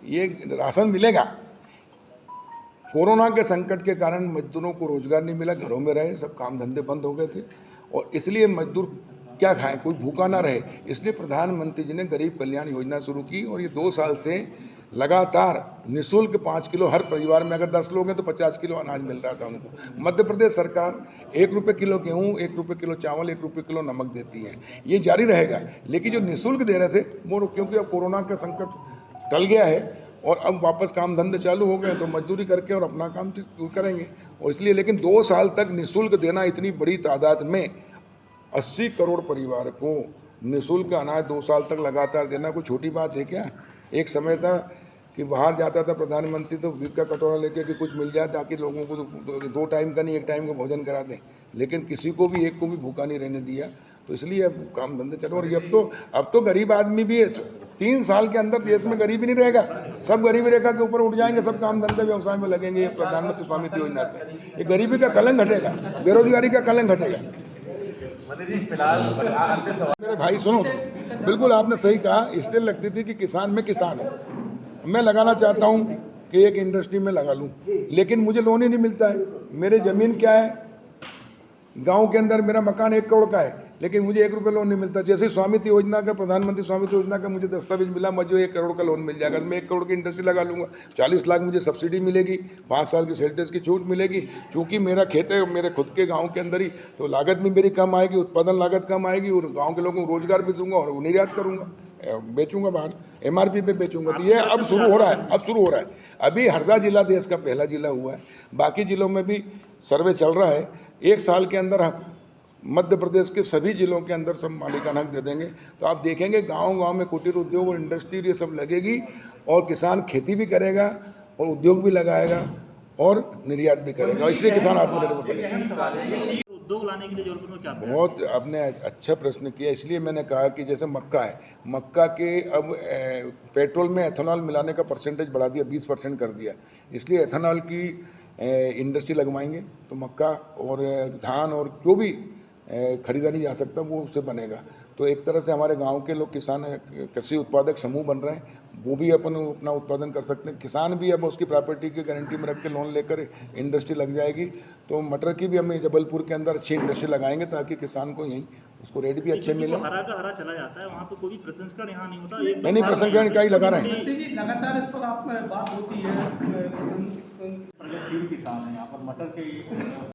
ये राशन मिलेगा। कोरोना के संकट के कारण मजदूरों को रोजगार नहीं मिला, घरों में रहे, सब काम धंधे बंद हो गए थे और इसलिए मजदूर क्या खाएं, कोई भूखा ना रहे, इसलिए प्रधानमंत्री जी ने गरीब कल्याण योजना शुरू की और ये 2 साल से लगातार निःशुल्क 5 किलो हर परिवार में, अगर 10 लोग हैं तो 50 किलो अनाज मिल रहा था उनको। मध्य प्रदेश सरकार 1 रुपये किलो गेहूँ, 1 रुपये किलो चावल, 1 रुपये किलो नमक देती है। ये जारी रहेगा, लेकिन जो निःशुल्क दे रहे थे वो, क्योंकि अब कोरोना का संकट टल गया है और अब वापस काम धंधे चालू हो गए तो मजदूरी करके और अपना काम करेंगे और इसलिए, लेकिन 2 साल तक निःशुल्क देना, इतनी बड़ी तादाद में 80 करोड़ परिवार को निःशुल्क अनाज 2 साल तक लगातार देना कोई छोटी बात है क्या? एक समय था कि बाहर जाता था प्रधानमंत्री तो घी का कटोरा लेके कि कुछ मिल जाए ताकि लोगों को 2 टाइम का नहीं 1 टाइम का भोजन करा दें, लेकिन किसी को भी एक को भी भूखा नहीं रहने दिया। तो इसलिए अब काम धंधे चलो और अब तो गरीब आदमी भी 3 साल के अंदर देश में गरीबी नहीं रहेगा, सब गरीबी रेखा के ऊपर उठ जाएंगे, सब काम धंधे व्यवसाय में लगेंगे प्रधानमंत्री स्वामित्व योजना से। ये गरीबी का कलंक हटेगा, बेरोजगारी का कलंक हटेगा। मेरे भाई सुनो, बिल्कुल आपने सही कहा, इसलिए लगती थी कि किसान, मैं किसान हूँ, मैं लगाना चाहता हूँ कि एक इंडस्ट्री में लगा लूँ, लेकिन मुझे लोन ही नहीं मिलता है। मेरे ज़मीन क्या है, गांव के अंदर मेरा मकान 1 करोड़ का है, लेकिन मुझे 1 रुपये लोन नहीं मिलता। जैसे स्वामित्व योजना का, प्रधानमंत्री स्वामित्व योजना का मुझे दस्तावेज मिला, मुझे 1 करोड़ का लोन मिल जाएगा। मैं 1 करोड़ की इंडस्ट्री लगा लूँगा, 40 लाख मुझे सब्सिडी मिलेगी, 5 साल की सेल्टेज की छूट मिलेगी। चूँकि मेरा खेत है मेरे खुद के गाँव के अंदर ही, तो लागत भी मेरी कम आएगी, उत्पादन लागत कम आएगी और गाँव के लोगों को रोजगार भी दूंगा और निर्यात करूँगा, बेचूंगा बाहर, MRP पे बेचूंगा। तो ये अब शुरू हो रहा है, अभी हरदा जिला देश का पहला जिला हुआ है, बाकी जिलों में भी सर्वे चल रहा है। 1 साल के अंदर मध्य प्रदेश के सभी जिलों के अंदर सब मालिकाना हक दे देंगे, तो आप देखेंगे गांव-गांव में कुटीर उद्योग और इंडस्ट्री ये सब लगेगी और किसान खेती भी करेगा और उद्योग भी लगाएगा और निर्यात भी करेगा, इसलिए किसान आत्मनिर्भर बनेगा। उद्योग लाने के लिए जबलपुर में क्या बहुत आपने अच्छा प्रश्न किया, इसलिए मैंने कहा कि जैसे मक्का है, मक्का के अब पेट्रोल में एथेनॉल मिलाने का परसेंटेज बढ़ा दिया, 20% कर दिया, इसलिए एथेनॉल की इंडस्ट्री लगवाएंगे तो मक्का और धान और जो भी खरीदा नहीं जा सकता वो उससे बनेगा। तो एक तरह से हमारे गांव के लोग किसान कृषि उत्पादक समूह बन रहे हैं, वो भी अपना उत्पादन कर सकते हैं। किसान भी अब उसकी प्रॉपर्टी की गारंटी में रख के लोन लेकर इंडस्ट्री लग जाएगी। तो मटर की भी हमें जबलपुर के अंदर अच्छी इंडस्ट्री लगाएंगे ताकि किसान को यहीं उसको रेट भी अच्छे मिले। हरा का हरा चला जाता है, वहाँ पे कोई भी प्रसंस्करण यहाँ नहीं होता। नहीं, प्रसंस्करण का ही लगा रहे हैं। लगातार इस पर आप बात होती है, प्रगतिशील किसान है यहाँ पर मटर के